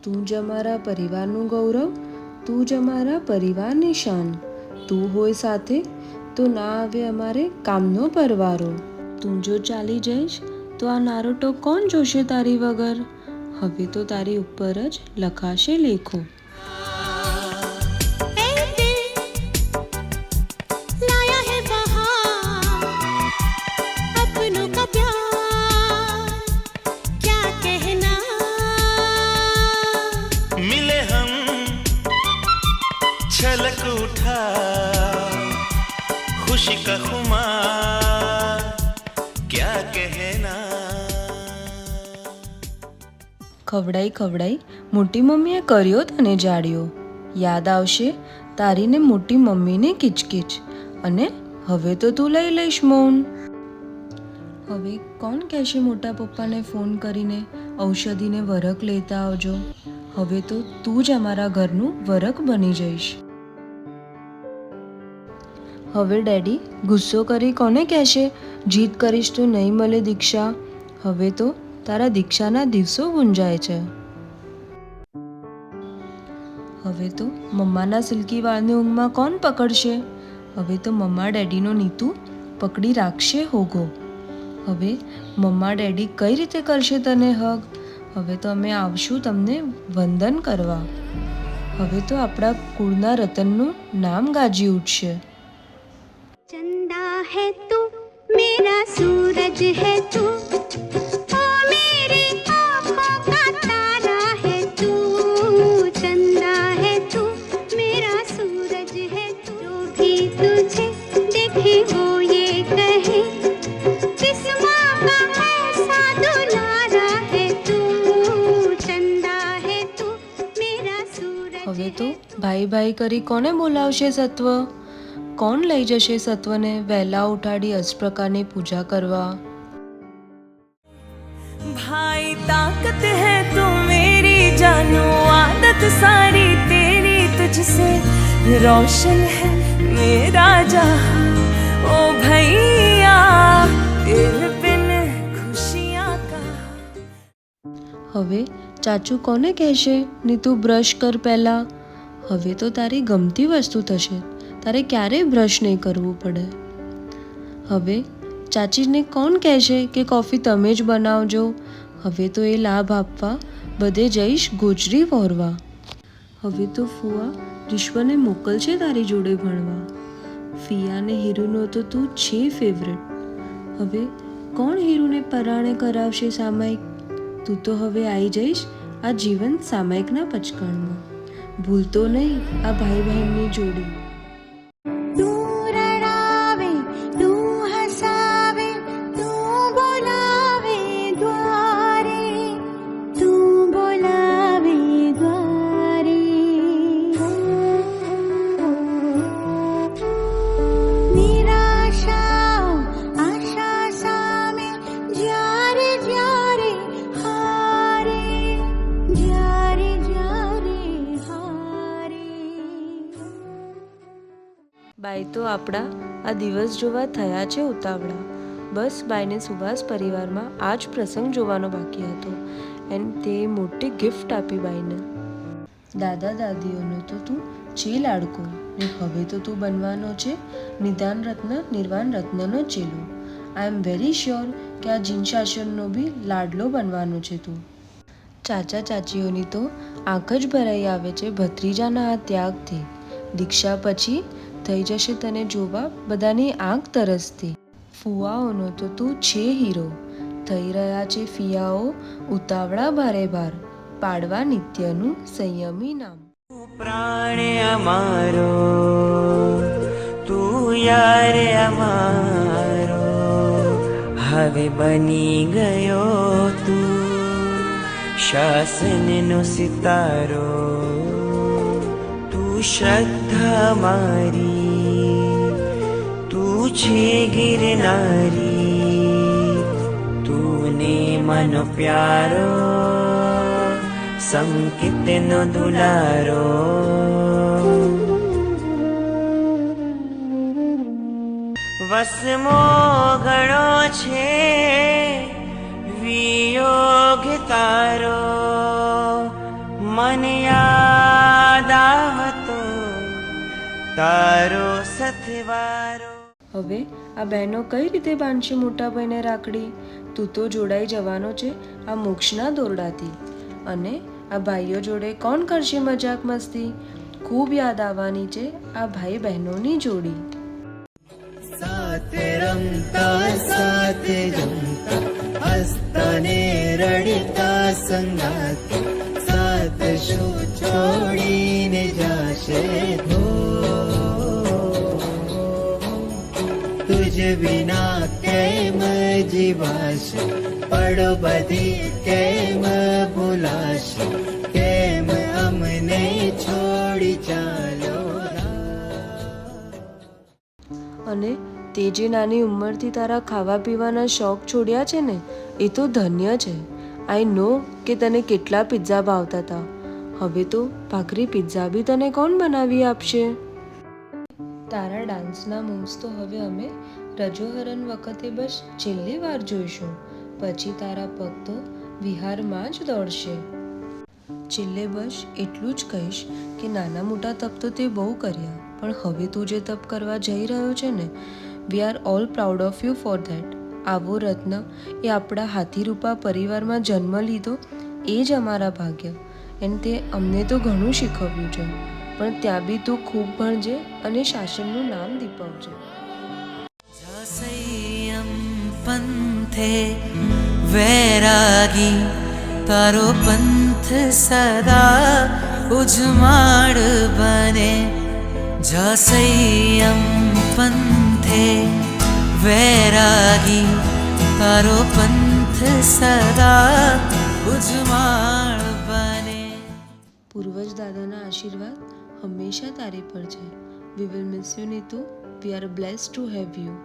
તું જ અમારા પરિવારનું ગૌરવ, તું જ અમારા પરિવારની શાન. તું હોય સાથે તો ના આવે અમારે કામનો પરવારો. તું જો ચાલી જઈશ તો આ નારોટો કોણ જોશે તારી વગર? હવે તો તારી ઉપર જ લખાશે લેખો. मिले हम छलक उठा खुशी का खुमार क्या कहना. ખવડાઈ ખવડાઈ મોટી મમ્મીએ કર્યો તને જાડ્યો. યાદ આવશે તારી ને મોટી મમ્મીની કિચકિચ. અને હવે તો તું લઈ લઈશ મૌન. હવે કોણ કહેશે મોટા પપ્પાને ફોન કરીને ઔષધિને વરખ લેતા આવજો? હવે તો તું જ અમારા ઘરનું વરખ બની જઈશ. હવે ડેડી ગુસ્સો કરી કોને કહેશે જીદ કરીશ તો નહીં મળે દીક્ષા? હવે તો તારા દીક્ષાના દિવસો ગુંજાય છે. હવે તો મમ્માના સિલ્કી વાળની ઊંઘમાં કોણ પકડશે? હવે તો મમ્મા ડેડીનો નીતુ પકડી રાખશે હોગો. હવે મમ્મા ડેડી કઈ રીતે કરશે તને હગ? હવે તો અમે આવશું તમને વંદન કરવા. હવે તો આપણા કુળના રતનનું નામ ગાજી ઉઠશે. चंदा है तू मेरा सूरज है तू ओ मेरी आँखों का तारा है तू. चंदा है तू मेरा सूरज है तू जो भी तुझे देखे वो ये कहे किस माँ का ऐसा दुलारा है तू. चंदा है तू मेरा सूरज. હવે તો ભાઈ ભાઈ કરી કોને બોલાવશે સત્વ? કોણ લઈ જશે સત્વને વહેલા ઉઠાડી અષ્ટપ્રકારની પૂજા કરવા? भाई ताकत है तू मेरी जानू आदत सारी तेरी तुझसे रोशन है मेरा जहां ओ भैया तेरे बिन खुशियां का. હવે ચાચુ કોને કહેશે ને તું બ્રશ કર પહેલા? હવે તો તારી ગમતી વસ્તુ થશે, તારે ક્યારેય બ્રશ નહીં કરવું પડે. હવે ચાચીને કોણ કહેશે કે કોફી તમે જ બનાવજો? હવે તો એ લાભ આપવા બધે જઈશ ગોચરી વહોરવા. હવે તો ફુવા વિશ્વને મોકલશે તારી જોડે ભણવા. ફિયાને હીરુનો તો તું છે ફેવરેટ. હવે કોણ હીરુને પરાણે કરાવશે સામાયિક? તું તો હવે આવી જઈશ આ જીવન સામાયિકના પચકણમાં. ભૂલતો નહીં આ ભાઈ બહેનની જોડી. तू रड़ावे तू हसावे तू बोलावे द्वारे तू बोलावे द्वारे. निराशा आशा सामे જ્યારે જ્યારે હારે જ્યારે જ્યારે હારે. બાઈ તો આપણા આ દિવસ જોવા થયા છે ઉતાવળા. બસ બાઈને સુભાષ પરિવારમાં આ જ પ્રસંગ જોવાનો બાકી હતો એન્ડ તે મોટી ગિફ્ટ આપી બાઈને. દાદા દાદીઓનો તો તું છે લાડકો ને હવે તો તું બનવાનો છે નિદાન રત્ન નિર્વાણ રત્નનો ચેલો. આઈ એમ વેરી શ્યોર કે આ જીનશાસનનો બી લાડલો બનવાનો છે તું. ચાચા ચાચીઓની તો આંખ જ ભરાઈ આવે છે ભત્રીજાના આ ત્યાગથી. દીક્ષા પછી થઈ જશે તને જોવા બધાની આંખ તરસતી. ફુવાઓનો તો તું છે હીરો. થઈ રહ્યા છે ફિયાઓ ઉતાવળા ભારે ભાર પાડવા નિત્યનું સંયમી નામ. प्राण અમારો તું યાર અમારો હવે બની ગયો તું શાસનનો સિતારો. તું શ્રદ્ધા મારી તું છે ગિરનારી તૂને મન પ્યારો સંકિતનો દુલારો. વસમો ગણો છે વિયોગ તારો મને યાદ આવતો તારો સથવારો. હવે આ બહેનો કઈ રીતે બાંધશે મોટા ભાઈને રાખડી? તું તો જોડાઈ જવાનો છે આ મોક્ષના દોરડાથી. અને આ ભાઈઓ જોડે કોણ કરશે મજાક મસ્તી? ખૂબ યાદ આવવાની છે આ ભાઈ બહેનોની જોડી. સાથે રમતા સાથે જમતા હસતા ને રડતા સંગાત સાથ શું છોડીને જાશે ધો તુજ વિના કેમ જીવાશે પડો બધી કેમ ભૂલાશે કેમ અમને છોડી ચાલો. અને તે જે નાની ઉંમરથી તારા ખાવા પીવાના શોખ છોડ્યા છે ને એ તો ધન્ય છે. આઈ નો કે તને કેટલા પિઝા ભાવતા હતા. હવે તો ભાખરી પિઝા બી તને કોણ બનાવી આપશે? તારા ડાન્સના મૂવ્સ તો હવે અમે રજોહરણ વખતે બસ છેલ્લી વાર જોઈશું. પછી તારા પગ તો વિહારમાં જ દોડશે. છેલ્લે બસ એટલું જ કહીશ કે નાના મોટા તપ તો તે બહુ કર્યા, પણ હવે તું જે તપ કરવા જઈ રહ્યો છે ને, we are all proud of you for that. આવો રત્ન એ આપણા હાથીરૂપા પરિવારમાં જન્મ લીધો એ જ અમારા ભાગ્ય. એન્ડ તે અમને તો ઘણું શીખવ્યું છે, પણ ત્યાં બી તું ખૂબ ભણજે અને શાસનનું નામ દીપવજે. સંયમ પંથે વૈરાગી તારો પંથ સદા ઉજમાડ બને. સંયમ પંથે વૈરાગી તારો પંથ સદા ઉજમાડ બને. પૂર્વજ દાદાના આશીર્વાદ હંમેશા તારી પર છે. We will miss you Neetu. We are blessed to have you.